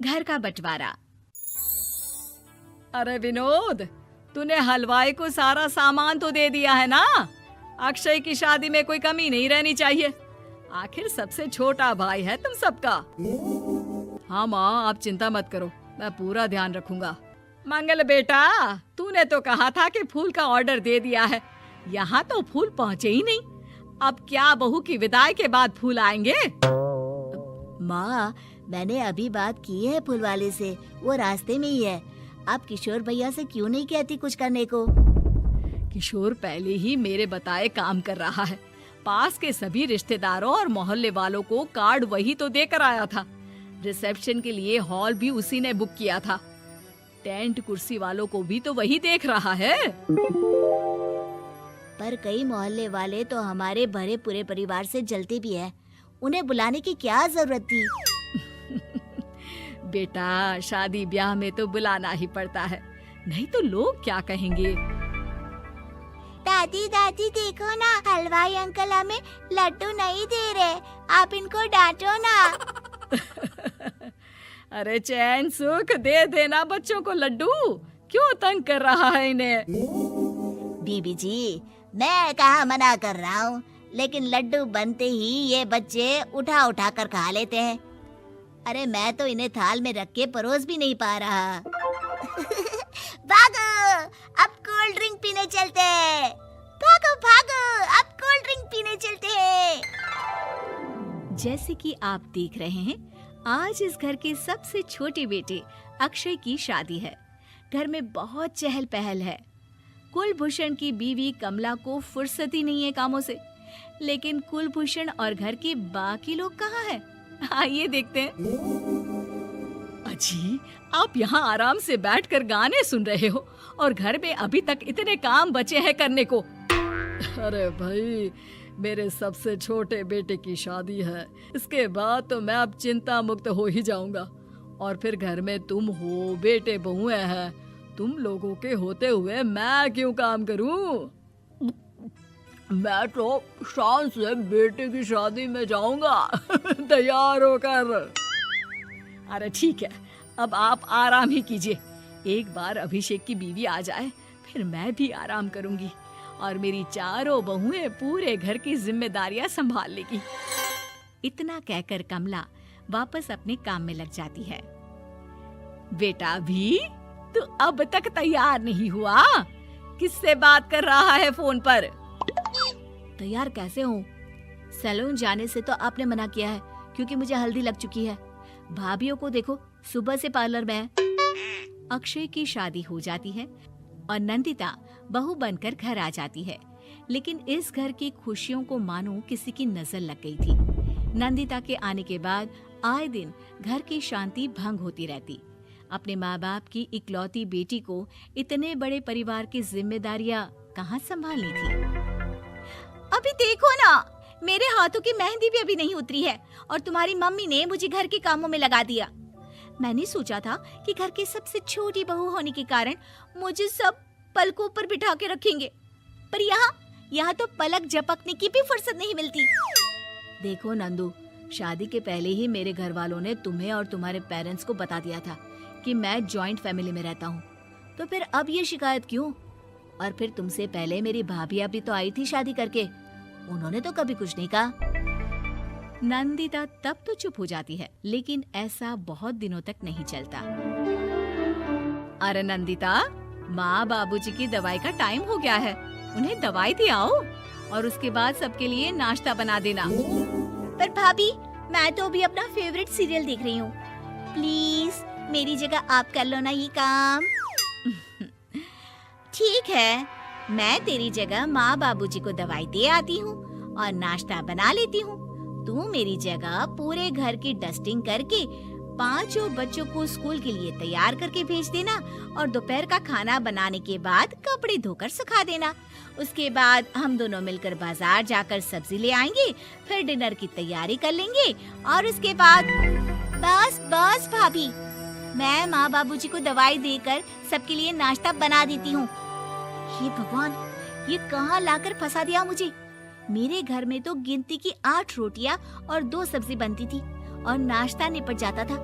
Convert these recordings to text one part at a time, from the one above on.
घर का बंटवारा। अरे विनोद, तूने हलवाई को सारा सामान तो दे दिया है ना? अक्षय की शादी में कोई कमी नहीं रहनी चाहिए। आखिर सबसे छोटा भाई है तुम सबका। हाँ माँ, आप चिंता मत करो, मैं पूरा ध्यान रखूंगा। मंगल बेटा, तूने तो कहा था कि फूल का ऑर्डर दे दिया है, यहाँ तो फूल पहुँचे ही नहीं। अब क्या बहू की विदाई के बाद फूल आएंगे? माँ, मैंने अभी बात की है फूल वाले से, वो रास्ते में ही है। आप किशोर भैया से क्यों नहीं कहती कुछ करने को? किशोर पहले ही मेरे बताए काम कर रहा है। पास के सभी रिश्तेदारों और मोहल्ले वालों को कार्ड वही तो देकर आया था। रिसेप्शन के लिए हॉल भी उसी ने बुक किया था। टेंट कुर्सी वालों को भी तो वही देख रहा है। पर कई मोहल्ले वाले तो हमारे भरे पूरे परिवार से जलते भी हैं। उन्हें बुलाने की क्या जरूरत थी? बेटा, शादी ब्याह में तो बुलाना ही पड़ता है, नहीं तो लोग क्या कहेंगे। दादी दादी देखो ना, हलवाई अंकल हमें लड्डू नहीं दे रहे, आप इनको डांटो ना। अरे चैन सुख दे देना बच्चों को लड्डू, क्यों तंग कर रहा है इन्हें? बीबी जी, मैं कहाँ मना कर रहा हूँ, लेकिन लड्डू बनते ही ये बच्चे उठा उठा कर खा लेते हैं। अरे मैं तो इन्हें थाल में रख के परोस भी नहीं पा रहा। भागो, अब कोल्ड ड्रिंक पीने चलते हैं। भागो भागो, अब कोल्ड ड्रिंक पीने चलते हैं। जैसे कि आप देख रहे हैं, आज इस घर के सबसे छोटे बेटे अक्षय की शादी है। घर में बहुत चहल पहल है। कुलभूषण की बीवी कमला को फुर्सत ही नहीं है कामों से, लेकिन कुलभूषण और घर के बाकी लोग कहाँ हैं? आइए देखते हैं। अजी, आप यहाँ आराम से बैठकर गाने सुन रहे हो और घर में अभी तक इतने काम बचे हैं करने को। अरे भाई, मेरे सबसे छोटे बेटे की शादी है, इसके बाद तो मैं अब चिंता मुक्त हो ही जाऊंगा। और फिर घर में तुम हो, बेटे बहुएं हैं, तुम लोगों के होते हुए मैं क्यों काम करूं? मैं तो शान से बेटे की शादी में जाऊंगा तैयार होकर। अरे ठीक है, अब आप आराम ही कीजिए। एक बार अभिषेक की बीवी आ जाए, फिर मैं भी आराम करूंगी और मेरी चारों बहुएं पूरे घर की जिम्मेदारियां संभाल लेगी। इतना कहकर कमला वापस अपने काम में लग जाती है। बेटा भी, तू अब तक तैयार नहीं हुआ? किससे बात कर रहा है फोन पर? तैयार कैसे हूँ? सैलून जाने से तो आपने मना किया है, क्योंकि मुझे हल्दी लग चुकी है। भाभीयों को देखो, सुबह से पार्लर में है। अक्षय की शादी हो जाती है और नंदिता बहू बनकर घर आ जाती है, लेकिन इस घर की खुशियों को मानो किसी की नजर लग गई थी। नंदिता के आने के बाद आए दिन घर की शांति भंग होती रहती। अपने माँ बाप की इकलौती बेटी को इतने बड़े परिवार की जिम्मेदारियां कहाँ संभालनी थी। अभी देखो ना, मेरे हाथों की मेहंदी भी अभी नहीं उतरी है और तुम्हारी मम्मी ने मुझे घर के कामों में लगा दिया। मैंने सोचा था कि घर की सबसे छोटी बहू होने के कारण मुझे सब पलकों पर बिठा के रखेंगे, पर यहाँ तो पलक झपकने की भी फुर्सत नहीं मिलती। देखो नंदू, शादी के पहले ही मेरे घर वालों ने तुम्हें और तुम्हारे पेरेंट्स को बता दिया था कि मैं जॉइंट फैमिली में रहता हूँ, तो फिर अब ये शिकायत क्यों? और फिर तुमसे पहले मेरी भाभी भी तो आई थी शादी करके, उन्होंने तो कभी कुछ नहीं कहा। नंदिता तब तो चुप हो जाती है, लेकिन ऐसा बहुत दिनों तक नहीं चलता। अरे नंदिता, माँ बाबूजी की दवाई का टाइम हो गया है, उन्हें दवाई दे आओ और उसके बाद सबके लिए नाश्ता बना देना। पर भाभी, मैं तो अभी अपना फेवरेट सीरियल देख रही हूँ। प्लीज मेरी जगह आप कर लो ना ये काम। ठीक है, मैं तेरी जगह माँ बाबूजी को दवाई दे आती हूँ और नाश्ता बना लेती हूँ। तू मेरी जगह पूरे घर की डस्टिंग करके 5 बच्चों को स्कूल के लिए तैयार करके भेज देना और दोपहर का खाना बनाने के बाद कपड़े धोकर सुखा देना। उसके बाद हम दोनों मिलकर बाजार जाकर सब्जी ले आएंगे, फिर डिनर की तैयारी कर लेंगे और उसके बाद बस भाभी, मैं माँ बाबूजी को दवाई देकर सबके लिए नाश्ता बना देती हूँ। हे भगवान, ये कहाँ लाकर फंसा दिया मुझे। मेरे घर में तो गिनती की 8 रोटियां और 2 सब्जी बनती थी और नाश्ता निपट जाता था।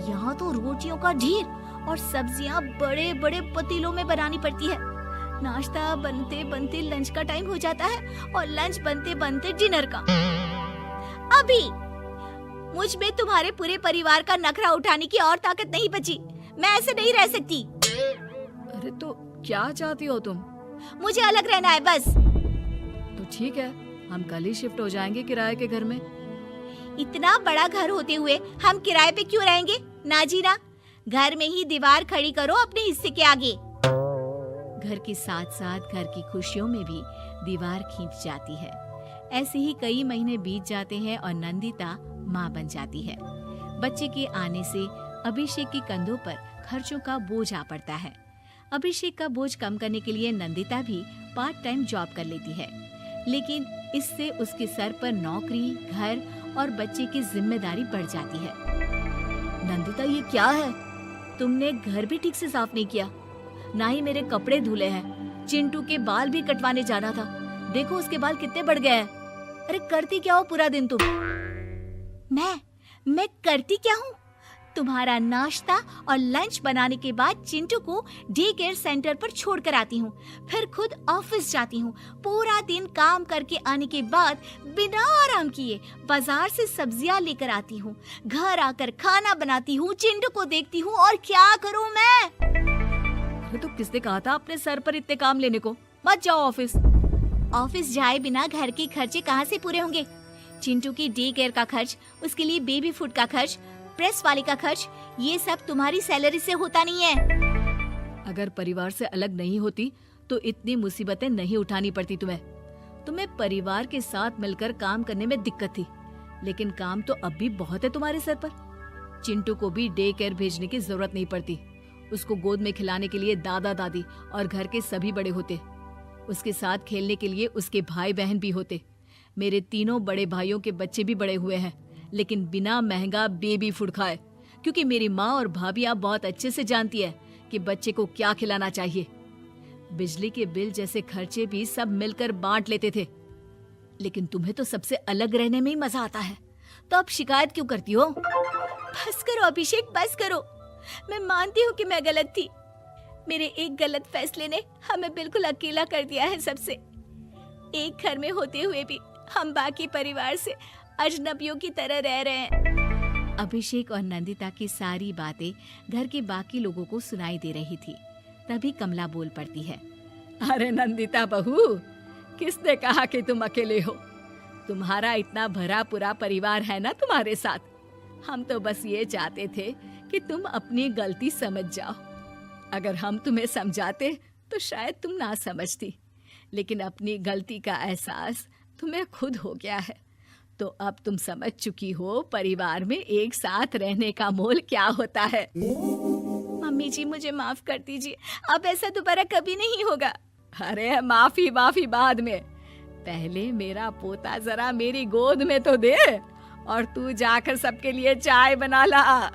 यहाँ तो रोटियों का ढेर और सब्जियाँ बड़े बड़े पतीलों में बनानी पड़ती है। नाश्ता बनते बनते लंच का टाइम हो जाता है और लंच बनते बनते डिनर का। अभी मुझ में तुम्हारे पूरे परिवार का नखरा उठाने की और ताकत नहीं बची। मैं ऐसे नहीं रह सकती। अरे तो क्या चाहती हो तुम? मुझे अलग रहना है बस। तो ठीक है, हम कल ही शिफ्ट हो जाएंगे किराए के घर में। इतना बड़ा घर होते हुए हम किराए पे क्यों रहेंगे? ना जी ना, घर में ही दीवार खड़ी करो अपने हिस्से के आगे। घर के साथ साथ घर की खुशियों में भी दीवार खींच जाती है। ऐसे ही कई महीने बीत जाते हैं और नंदिता माँ बन जाती है। बच्चे के आने से अभिषेक के कंधों पर खर्चों का बोझ आ पड़ता है। अभिषेक का बोझ कम करने के लिए नंदिता भी पार्ट टाइम जॉब कर लेती है, लेकिन इससे उसके सर पर नौकरी, घर और बच्चे की जिम्मेदारी बढ़ जाती है। नंदिता, ये क्या है? तुमने घर भी ठीक से साफ नहीं किया, ना ही मेरे कपड़े धुले हैं। चिंटू के बाल भी कटवाने जाना था, देखो उसके बाल कितने बढ़ गए हैं। अरे करती क्या हो पूरा दिन तुम? मैं करती क्या हूँ? तुम्हारा नाश्ता और लंच बनाने के बाद चिंटू को डे केयर सेंटर पर छोड़कर आती हूँ, फिर खुद ऑफिस जाती हूँ। पूरा दिन काम करके आने के बाद बिना आराम किए बाजार से सब्जियाँ लेकर आती हूँ, घर आकर खाना बनाती हूँ, चिंटू को देखती हूँ और क्या करूँ मैं? तो किसने कहा था अपने सर पर इतने काम लेने को? मत जाओ ऑफिस। ऑफिस जाए बिना घर के खर्चे कहाँ से पूरे होंगे? चिंटू की डे केयर का खर्च, उसके लिए बेबी फूड का खर्च, प्रेस वाले का खर्च, ये सब तुम्हारी सैलरी से होता नहीं है। अगर परिवार से अलग नहीं होती तो इतनी मुसीबतें नहीं उठानी पड़ती तुम्हें परिवार के साथ मिलकर काम करने में दिक्कत थी, लेकिन काम तो अब भी बहुत है तुम्हारे सर पर। चिंटू को भी डे केयर भेजने की जरूरत नहीं पड़ती। उसको गोद में खिलाने के लिए दादा दादी और घर के सभी बड़े होते। उसके साथ खेलने के लिए उसके भाई बहन भी होते। मेरे तीनों बड़े भाइयों के बच्चे भी बड़े हुए हैं, लेकिन बिना महंगा बेबी फूड खाए, क्योंकि मेरी माँ और भाभियाँ बहुत अच्छे से जानती है कि बच्चे को क्या खिलाना चाहिए। बिजली के बिल जैसे खर्चे भी सब मिलकर बांट लेते थे। लेकिन तुम्हें तो सबसे अलग रहने में ही मजा आता है, तो अब शिकायत क्यों करती हो? बस करो अभिषेक, बस करो। मैं मानती हूँ कि मैं गलत थी। मेरे एक गलत फैसले ने हमें बिल्कुल अकेला कर दिया है सबसे। एक घर में होते हुए भी हम बाकी परिवार से अजनबियों की तरह रह रहे हैं। अभिषेक और नंदिता की सारी बातें घर के बाकी लोगों को सुनाई दे रही थी। तभी कमला बोल पड़ती है। अरे नंदिता बहू, किसने कहा कि तुम अकेले हो? तुम्हारा इतना भरा पूरा परिवार है ना तुम्हारे साथ। हम तो बस ये चाहते थे कि तुम अपनी गलती समझ जाओ। अगर हम तुम्हें समझाते तो शायद तुम ना समझती, लेकिन अपनी गलती का एहसास तुम्हें खुद हो गया है, तो अब तुम समझ चुकी हो परिवार में एक साथ रहने का मोल क्या होता है। मम्मी जी, मुझे माफ कर दीजिए, अब ऐसा दोबारा कभी नहीं होगा। अरे माफी बाद में, पहले मेरा पोता जरा मेरी गोद में तो दे, और तू जाकर सबके लिए चाय बना ला।